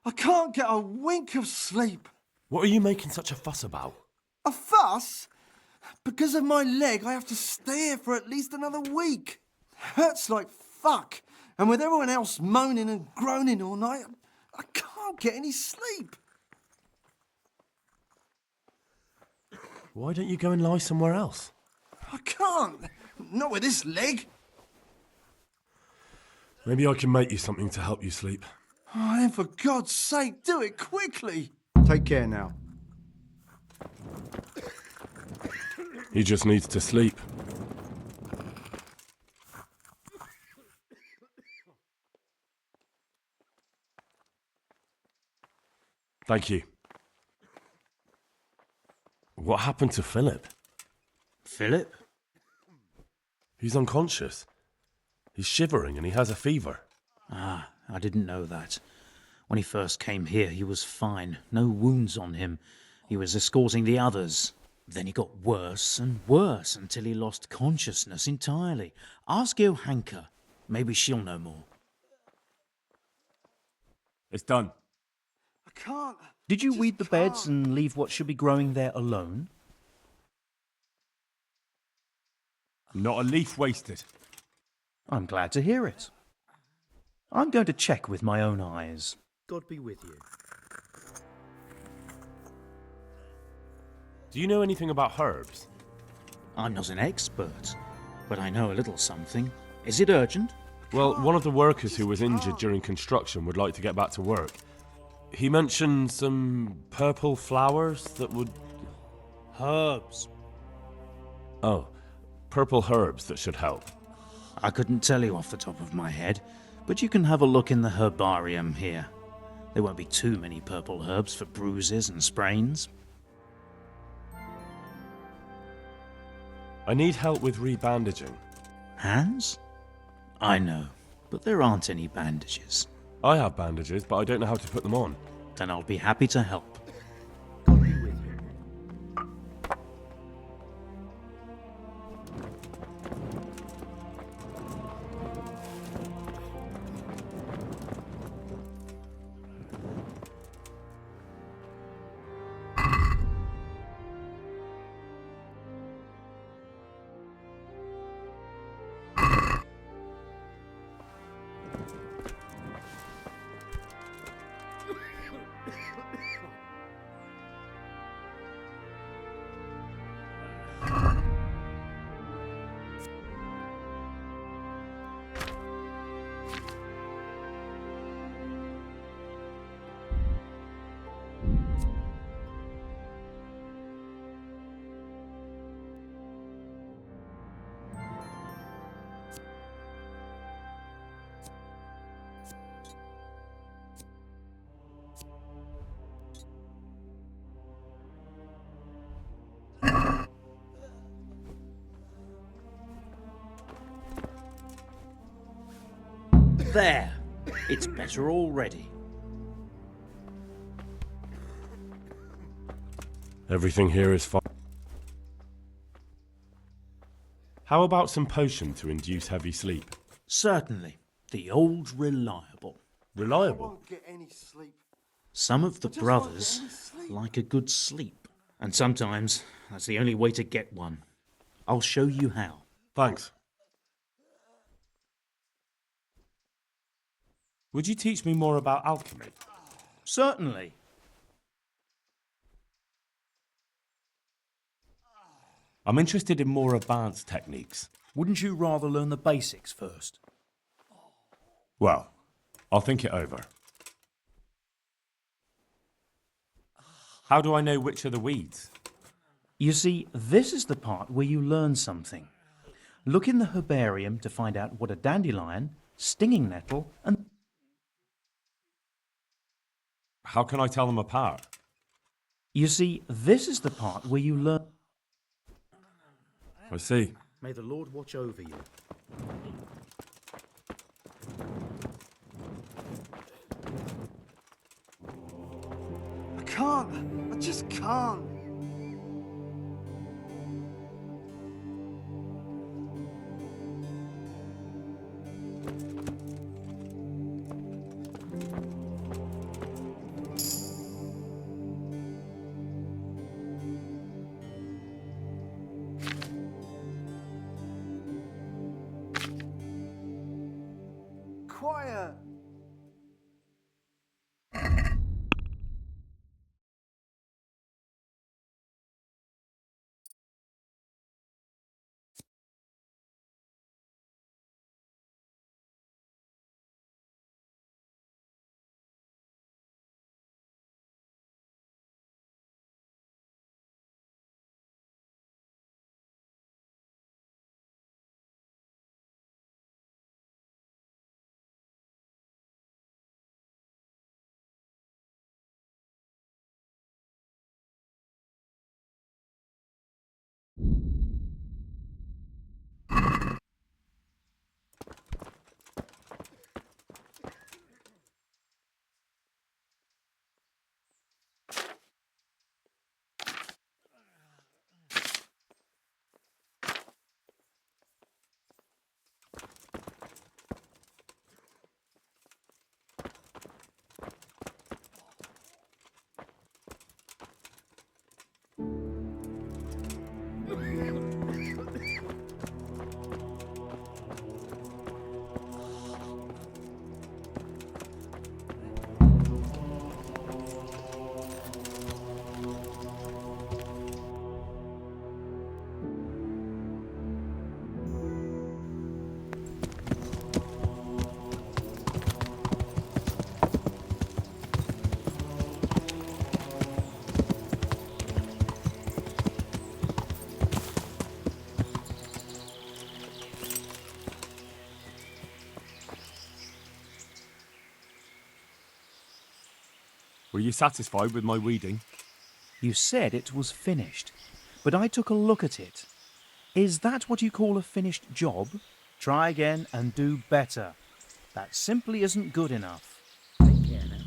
I can't get a wink of sleep. What are you making such a fuss about? A fuss? Because of my leg, I have to stay here for at least another week. Hurts like fuck. And with everyone else moaning and groaning all night, I can't get any sleep. Why don't you go and lie somewhere else? I can't. Not with this leg. Maybe I can make you something to help you sleep. Oh, then for God's sake, do it quickly. Take care now. He just needs to sleep. Thank you. What happened to Philip? Philip? He's unconscious. He's shivering and he has a fever. Ah, I didn't know that. When he first came here, he was fine. No wounds on him. He was escorting the others. Then he got worse and worse until he lost consciousness entirely. Ask Johanka. Maybe she'll know more. It's done. I can't. Did you weed the beds and leave what should be growing there alone? Not a leaf wasted. I'm glad to hear it. I'm going to check with my own eyes. God be with you. Do you know anything about herbs? I'm not an expert, but I know a little something. Is it urgent? Well, one of the workers who was injured during construction would like to get back to work. He mentioned some purple flowers that would... Herbs. Oh, purple herbs that should help. I couldn't tell you off the top of my head, but you can have a look in the herbarium here. There won't be too many purple herbs for bruises and sprains. I need help with rebandaging. Hands? I know, but there aren't any bandages. I have bandages, but I don't know how to put them on. Then I'll be happy to help. There! It's better already. Everything here is fine. How about some potion to induce heavy sleep? Certainly. The old reliable. Reliable? I won't get any sleep. Some of the brothers like a good sleep. And sometimes that's the only way to get one. I'll show you how. Thanks. Would you teach me more about alchemy? Certainly. I'm interested in more advanced techniques. Wouldn't you rather learn the basics first? Well, I'll think it over. How do I know which are the weeds? You see, this is the part where you learn something. Look in the herbarium to find out what a dandelion, stinging nettle, and... How can I tell them apart? You see, this is the part where you learn... I see. May the Lord watch over you. I can't. I just can't. Were you satisfied with my weeding? You said it was finished, but I took a look at it. Is that what you call a finished job? Try again and do better. That simply isn't good enough. Take care now.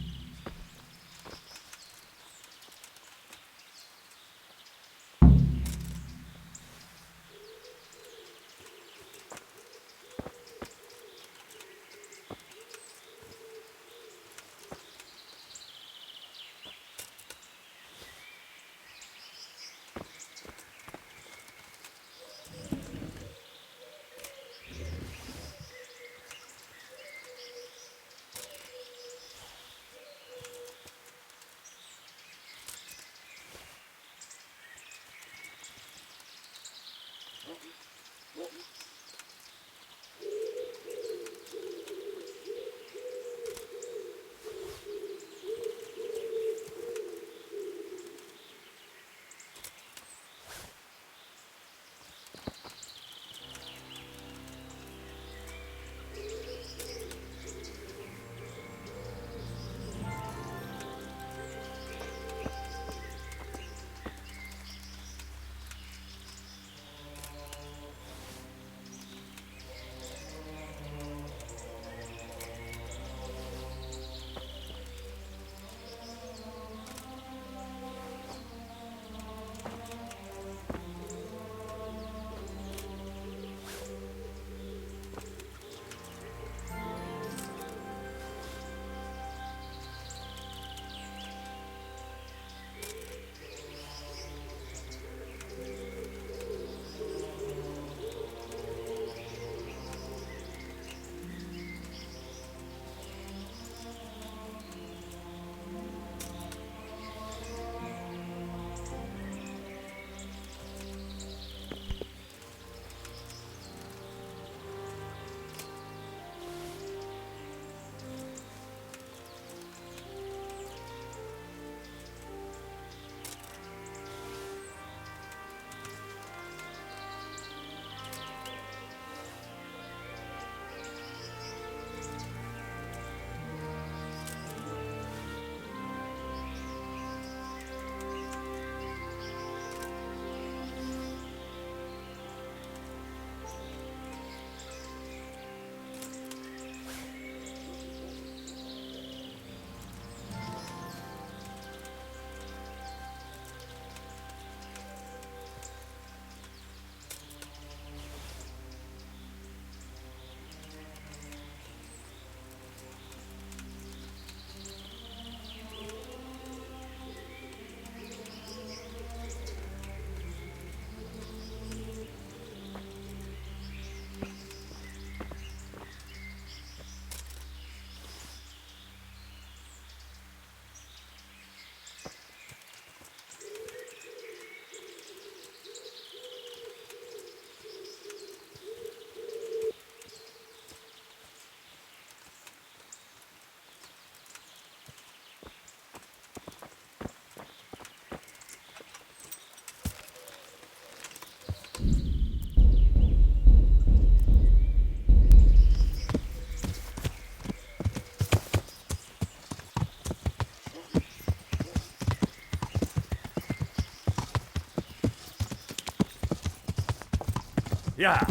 Yeah.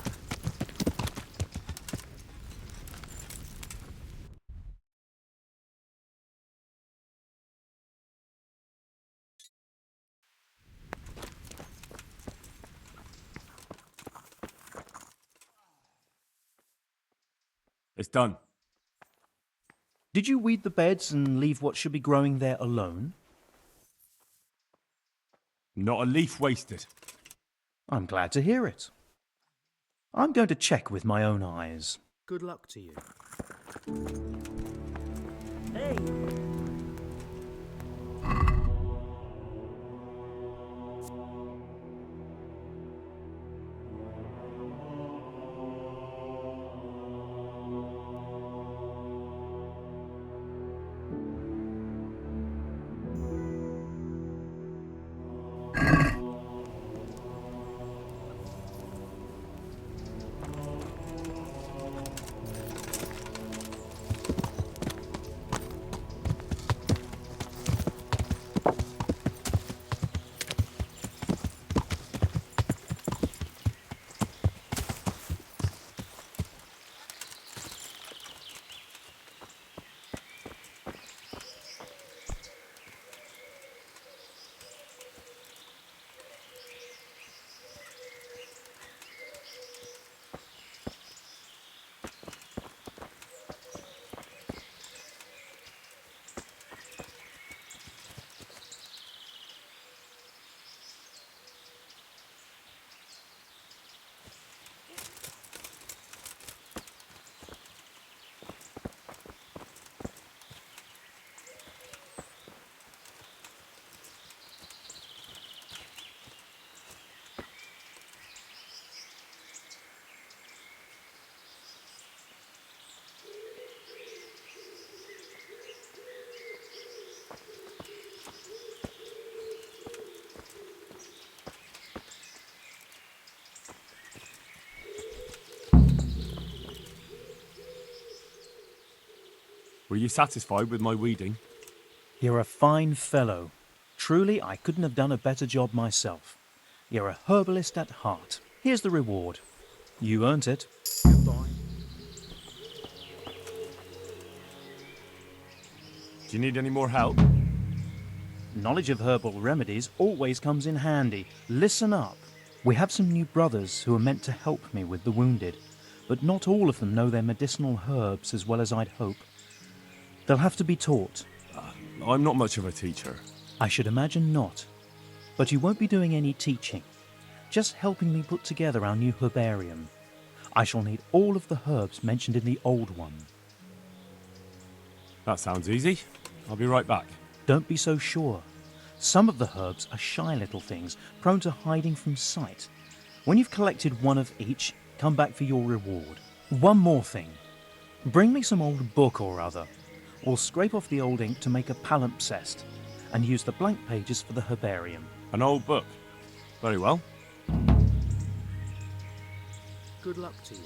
It's done. Did you weed the beds and leave what should be growing there alone? Not a leaf wasted. I'm glad to hear it. I'm going to check with my own eyes. Good luck to you. Hey! Were you satisfied with my weeding? You're a fine fellow. Truly, I couldn't have done a better job myself. You're a herbalist at heart. Here's the reward. You earned it. Goodbye. Do you need any more help? Knowledge of herbal remedies always comes in handy. Listen up. We have some new brothers who are meant to help me with the wounded, but not all of them know their medicinal herbs as well as I'd hope. They'll have to be taught. I'm not much of a teacher. I should imagine not. But you won't be doing any teaching, just helping me put together our new herbarium. I shall need all of the herbs mentioned in the old one. That sounds easy. I'll be right back. Don't be so sure. Some of the herbs are shy little things, prone to hiding from sight. When you've collected one of each, come back for your reward. One more thing. Bring me some old book or other. We'll scrape off the old ink to make a palimpsest, and use the blank pages for the herbarium. An old book? Very well. Good luck to you.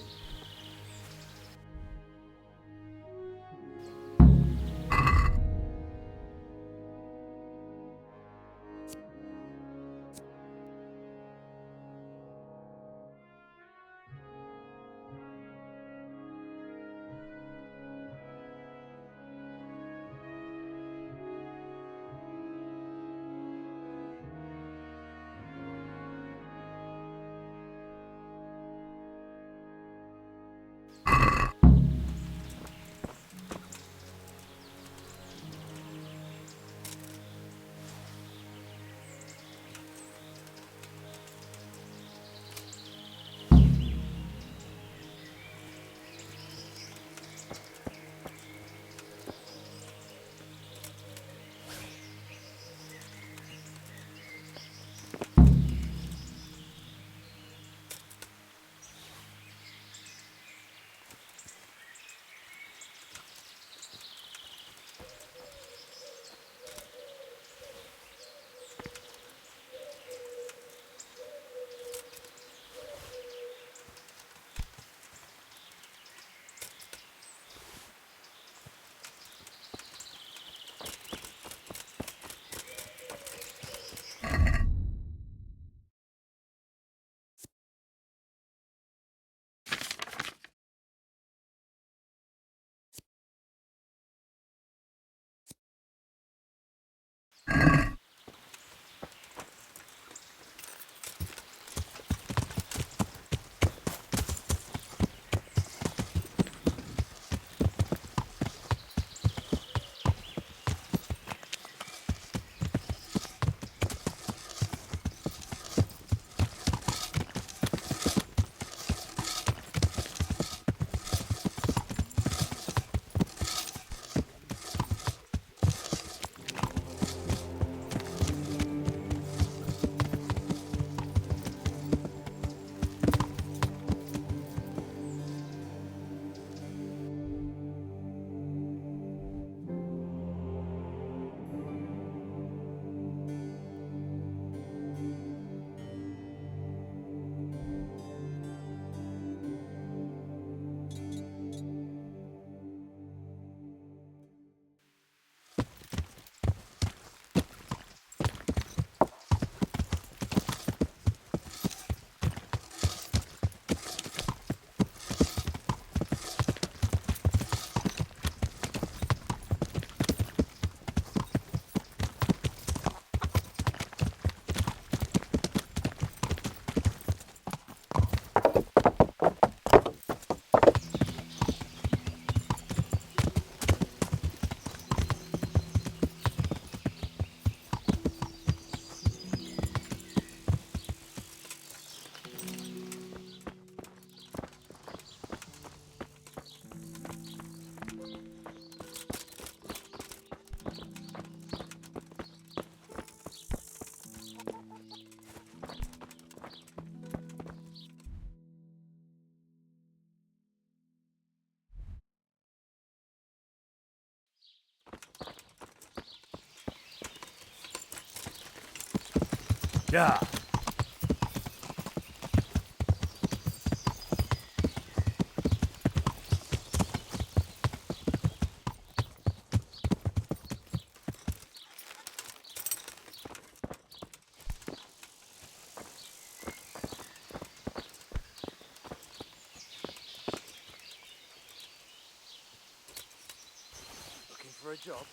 Yeah. job.